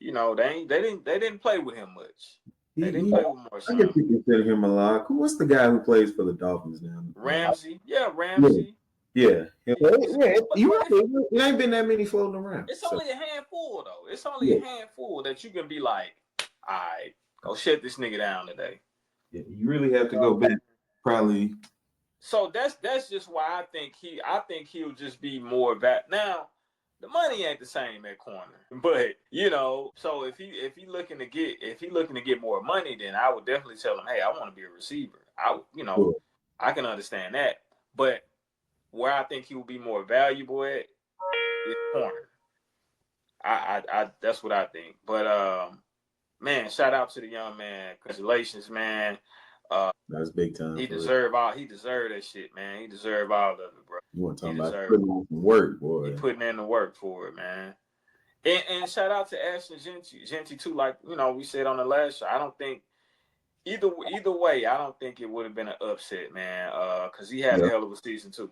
you know, they didn't play with him much. They didn't play with Marshawn. I guess you consider him a lock. What's the guy who plays for the Dolphins now? Ramsey. Yeah, Ramsey. Yeah. You're right. It ain't been that many floating around. It's only a handful, though. It's only a handful that you can be like, all right, go shut this nigga down today. Yeah, you really have to go back, probably. So that's just why I think he'll just be more now. The money ain't the same at corner, but you know, so if he looking to get more money, then I would definitely tell him, hey, I want to be a receiver. I can understand that, but where I think he will be more valuable at is corner. I that's what I think. But man, shout out to the young man. Congratulations, man. That's big time. He deserved that shit, man. He deserved all of it, bro. You want to talk about putting in some work, boy. He putting in the work for it, man. And shout out to Ashton Genty too. Like, you know, we said on the last show, I don't think either way, I don't think it would have been an upset, man. Because he had a hell of a season too.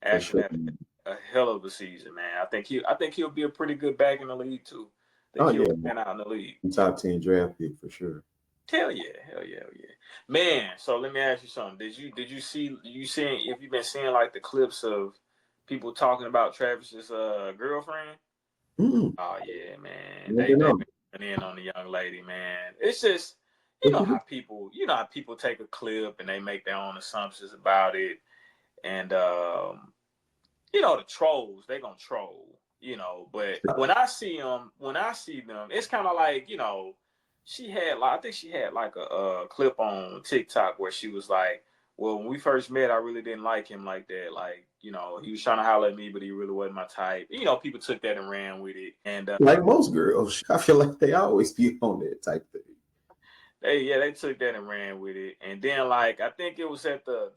Ashton had a hell of a season, man. I think he'll be a pretty good back in the league too. He'll be out in the league. Top 10 draft pick for sure. Hell yeah. Man, so let me ask you something. Did you if you've been seeing like the clips of people talking about Travis's girlfriend? Mm-hmm. Oh yeah, man. They've been in on the young lady, man. It's just you know how people take a clip and they make their own assumptions about it. And you know, the trolls, they gonna troll, you know, but when I see them, it's kind of like, you know, I think she had like a clip on TikTok where she was like, well, when we first met, I really didn't like him like that. Like, you know, he was trying to holler at me, but he really wasn't my type. You know, people took that and ran with it. And like most girls, I feel like they always be on that type thing. They took that and ran with it. And then, like, I think it was at the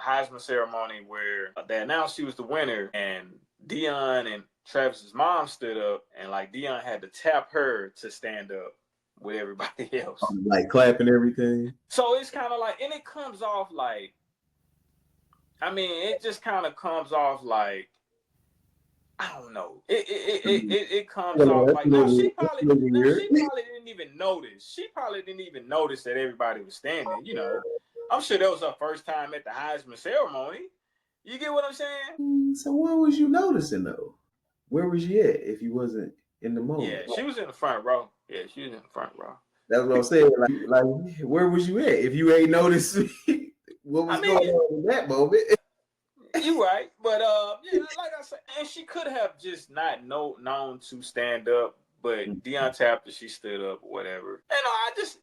HEISMAN ceremony where they announced she was the winner, and Dion and Travis's mom stood up, and like Dion had to tap her to stand up with everybody else, like clapping everything. So it's kind of like, and it comes off like, I mean, it just kind of comes off like, I don't know. It comes off like, no, she probably didn't even notice. She probably didn't even notice that everybody was standing. You know, I'm sure that was her first time at the HEISMAN ceremony. You get what I'm saying? So what was you noticing though? Where was you at if you wasn't in the moment? Yeah, she was in the front row. That's what I'm saying. Like, where was you at if you ain't noticed what was going on in that moment? You right, but yeah, like I said, and she could have just not known to stand up, but Dion tapped her, she stood up or whatever.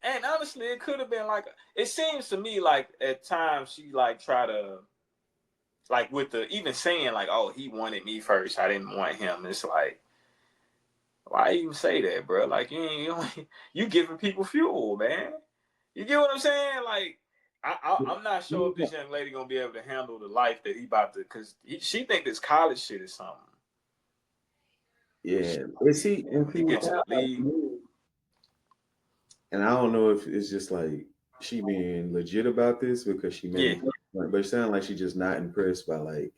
And honestly, it could have been like, it seems to me like at times she like try to, like with the even saying like, oh, he wanted me first, I didn't want him. It's like, why even say that, bro? Like you giving people fuel, man. You get what I'm saying? Like, I'm not sure if this young lady gonna be able to handle the life that he about to, because she think this college shit is something. Yeah, is he? Get to the league. And I don't know if it's just like she being legit about this because she made it, but it sounds like she's just not impressed by like.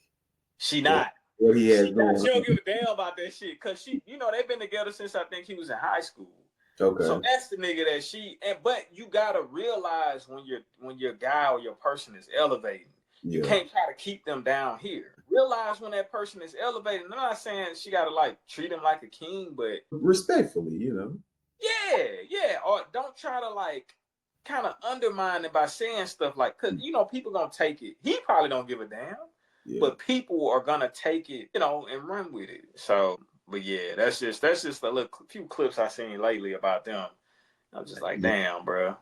She not. What he has going. She don't give a damn about that shit because she, you know, they've been together since I think he was in high school. Okay. So that's the nigga that but you gotta realize when your guy or your person is elevating, you can't try to keep them down here. Realize when that person is elevating. I'm not saying she gotta like treat him like a king, but respectfully, you know. Yeah. Or don't try to like kind of undermine it by saying stuff like, cause you know, people gonna take it. He probably don't give a damn, but people are gonna take it, you know, and run with it. So, but yeah, that's just a little few clips I seen lately about them. I'm just like, damn, bro.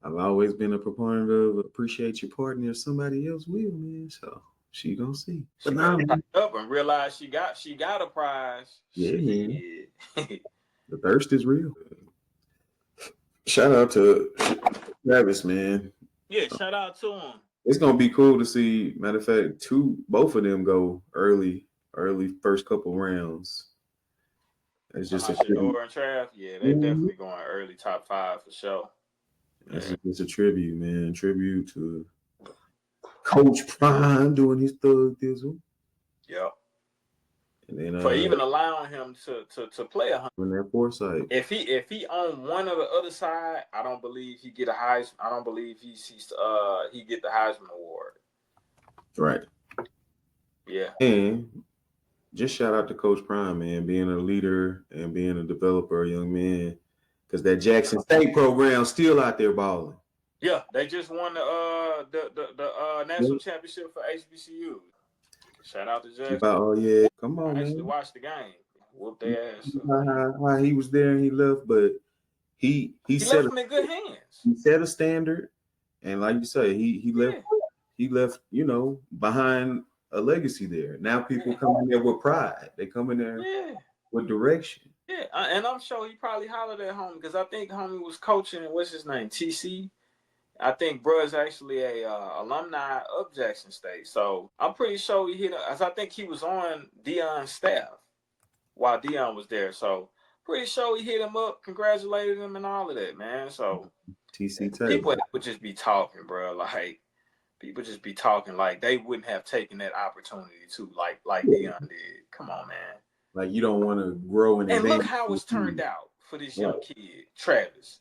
I've always been a proponent of appreciate your partner if somebody else will, man. So she gonna see. But now up and realize she got a prize. Yeah, man. The thirst is real. Shout out to Travis, man. Yeah, shout out to him. It's gonna be cool to see. Matter of fact, both of them go early first couple rounds. It's just Shador and Trav. Yeah, they definitely going early top 5 for sure. It's a tribute, man. Tribute to Coach Prime doing his thug thizzle. Yep. And then for even allowing him to play 100. When that foresight. If he on one or the other side, I don't believe he get a Heisman. I don't believe he get the Heisman Award. Right. Yeah. And just shout out to Coach Prime, man, being a leader and being a developer, a young man, because that Jackson State program still out there balling. Yeah, they just won the national championship for HBCU. Shout out to Jackson. Oh yeah, come on, I actually man. Watched the game. Whooped their ass. How he was there and he left, but he set left him in good hands. He set a standard, and like you say, he left you know behind a legacy there. Now people come in there with pride. They come in there with direction. Yeah, and I'm sure he probably hollered at homie because I think homie was coaching. What's his name? TC. I think bro is actually a alumni of Jackson State. So I'm pretty sure he hit him, as I think he was on Deion's staff while Deion was there. So pretty sure he hit him up, congratulated him and all of that, man. So TC Taylor. People would just be talking, bro. Like people just be talking like they wouldn't have taken that opportunity to like Deion did. Come on, man. Like you don't want to grow in. And look how it's turned out for this young kid, Travis.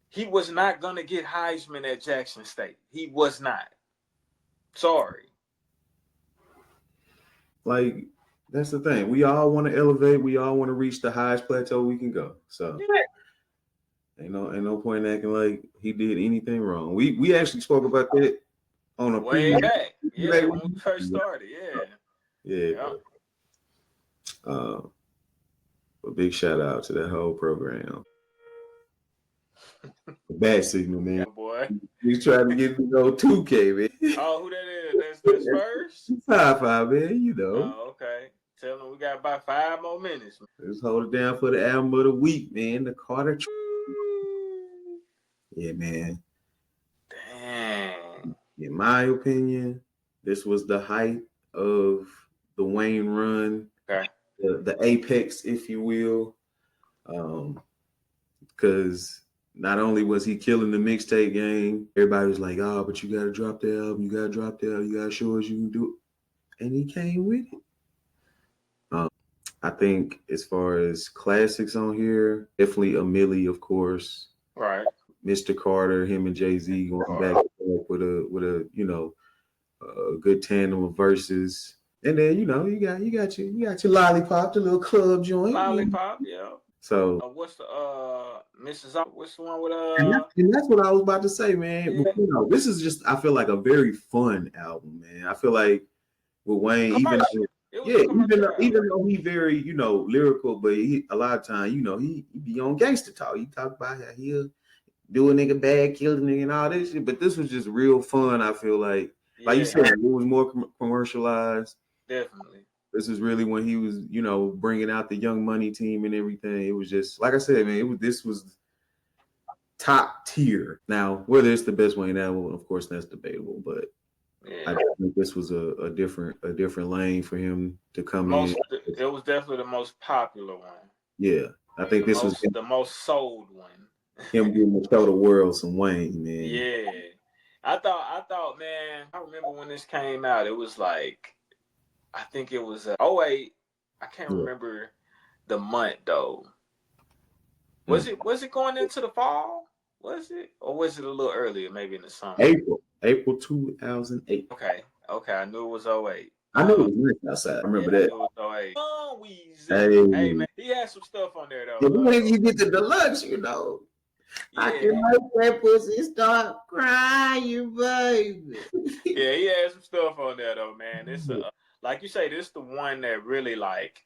He was not going to get Heisman at Jackson State. He was not. Sorry. Like, that's the thing. We all want to elevate. We all want to reach the highest plateau we can go. So, ain't no point in acting like he did anything wrong. We actually spoke about that on a way back. Yeah, when we first started. Yeah. A big shout out to that whole program. Bad signal, man. Yeah, boy. He's trying to get me to go 2K, man. Oh, who that is? That's first? High-five, man, you know. Oh, okay. Tell them we got about 5 more minutes. Let's hold it down for the album of the week, man. The Carter. Yeah, man. Dang. In my opinion, this was the height of the Wayne run. Okay. The apex, if you will. Because not only was he killing the mixtape game, everybody was like, oh, but you got to drop the album. You got to drop the album. You got to show us you can do it. And he came with it. I think as far as classics on here, definitely a Millie, of course. Right. Mr. Carter, him and Jay-Z going back and forth with a you know, a good tandem of verses. And then, you know, you got your lollipop, the little club joint. Lollipop, yeah. So what's the Mrs. What's the one with and that's what I was about to say, man. Yeah. But, you know, this is just I feel like a very fun album, man. I feel like with Wayne, even though he very, you know, lyrical, but he a lot of times, you know, he be on gangster talk. He talk about how he'll do a nigga bad, kill a nigga and all this shit. But this was just real fun, I feel like. Like you said, it was more commercialized. Definitely. This is really when he was, you know, bringing out the Young Money team and everything. It was just, like I said, man, this was top tier. Now, whether it's the best Wayne album, of course, that's debatable. But I think this was a different lane for him to come in. It was definitely the most popular one. Yeah, I think this was the most sold one. Him getting to show the world some Wayne, man. Yeah, I thought, man. I remember when this came out. It was like. I think it was 08. I can't remember the month though. Was it going into the fall? Was it? Or was it a little earlier, maybe in the summer? April 2008. Okay. I knew it was 08. I knew it was nice outside. I remember that. It was 08. Oh, Weezy. Hey man, he had some stuff on there though. Yeah, when you get the deluxe, you know. I can make that pussy start crying, baby. Yeah, he had some stuff on there though, man. It's like you say, this the one that really like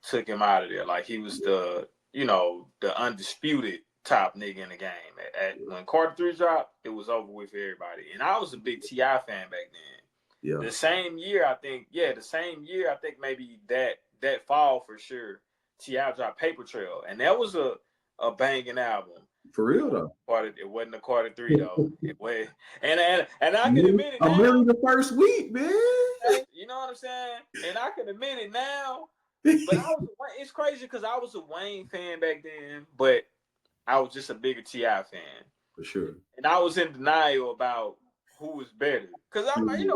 took him out of there. Like he was the the undisputed top nigga in the game. When Carter 3 dropped, it was over with for everybody. And I was a big T.I. fan back then. Yeah. The same year, I think maybe that fall for sure, T.I. dropped Paper Trail. And that was a banging album. For real though. It wasn't a Carter 3 though. It was, and I can admit it now. I'm really the first week, man. You know what I'm saying? And I can admit it now. But it's crazy because I was a Wayne fan back then, but I was just a bigger T.I. fan. For sure. And I was in denial about who was better. Because I'm siding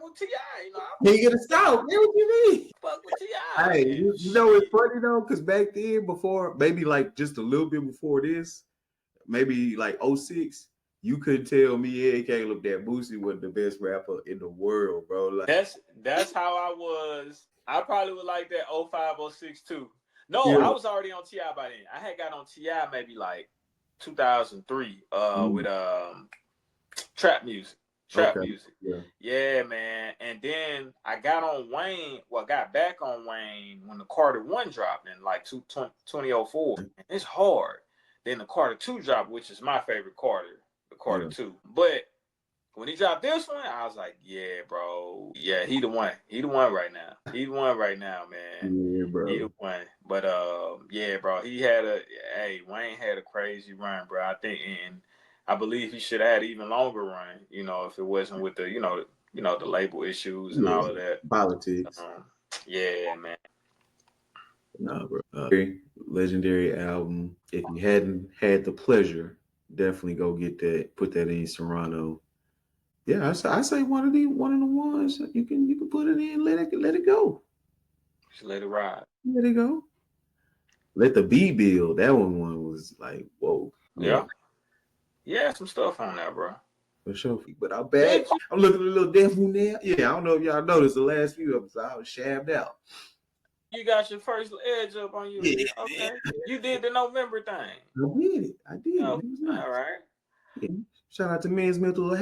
with T.I. He get a stop. What you mean? Fuck with T.I. Hey, you know it's funny though, because back then, before, maybe like just a little bit before this, maybe like 06, you couldn't tell me and Caleb that Boosie was the best rapper in the world, bro. Like, that's how I was. I probably would like that 05, 06 too. No, I was already on T.I. by then. I had got on T.I. maybe like 2003 with trap music. Yeah, man. And then I got on Wayne. Well, got back on Wayne when the Carter 1 dropped in like 2004. And it's hard. Then the Carter 2 dropped, which is my favorite Carter, the Carter 2. But when he dropped this one, I was like, yeah, bro. Yeah, he the one. He the one right now. He the one right now, man. Yeah, bro. He the one. But yeah, bro. Wayne had a crazy run, bro. I think, and I believe he should have had an even longer run, if it wasn't with the, the label issues and all of that. Politics. Yeah, man. No, bro. Very legendary album. If you hadn't had the pleasure, definitely go get that. Put that in Serrano. Yeah, I say one of the ones you can put it in. Let it go. Just let it ride. Let it go. Let the B build. That one was like, whoa. Yeah. Yeah, some stuff on that, bro. For sure. But I'm bad. I'm looking at a little devil now. Yeah, I don't know if y'all noticed the last few episodes, I was shabbed out. You got your first edge up on you. Yeah. Okay. You did the November thing. I did. Oh, it was nice. All right. Yeah. Shout out to men's mental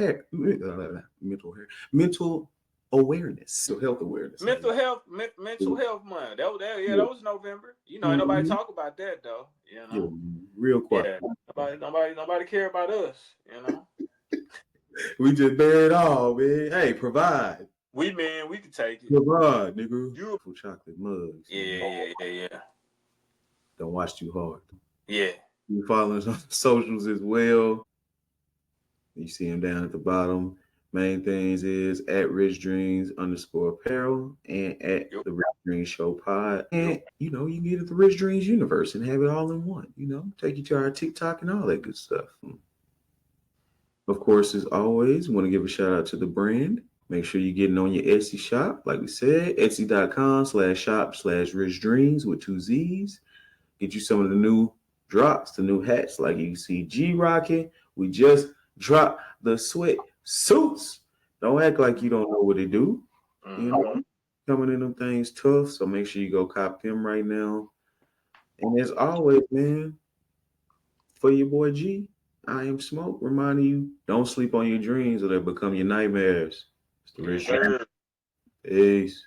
awareness. So health awareness. Mental health month. That was November. Ain't nobody talk about that though. Yeah, real quiet. Yeah, nobody care about us. We just bear it all, man. Hey, provide. We can take it. Provide, nigga. Beautiful chocolate mugs. Yeah. Don't watch too hard. Yeah. You follow us on socials as well. You see him down at the bottom. Main things is at @RichDreams_apparel and at the Rich Dreams Show Pod. And you can get it the Rich Dreams universe and have it all in one. Take you to our TikTok and all that good stuff. Of course, as always, want to give a shout out to the brand. Make sure you're getting on your Etsy shop. Like we said, etsy.com/shop/RichDreams with 2 Z's. Get you some of the new drops, the new hats like you see G rocking. We just dropped the sweat suits. Don't act like you don't know what they do. Coming in them things tough. So make sure you go cop them right now. And as always, man, for your boy G, I am Smoke, reminding you, don't sleep on your dreams or they'll become your nightmares. It's the Rich Dreams. Peace.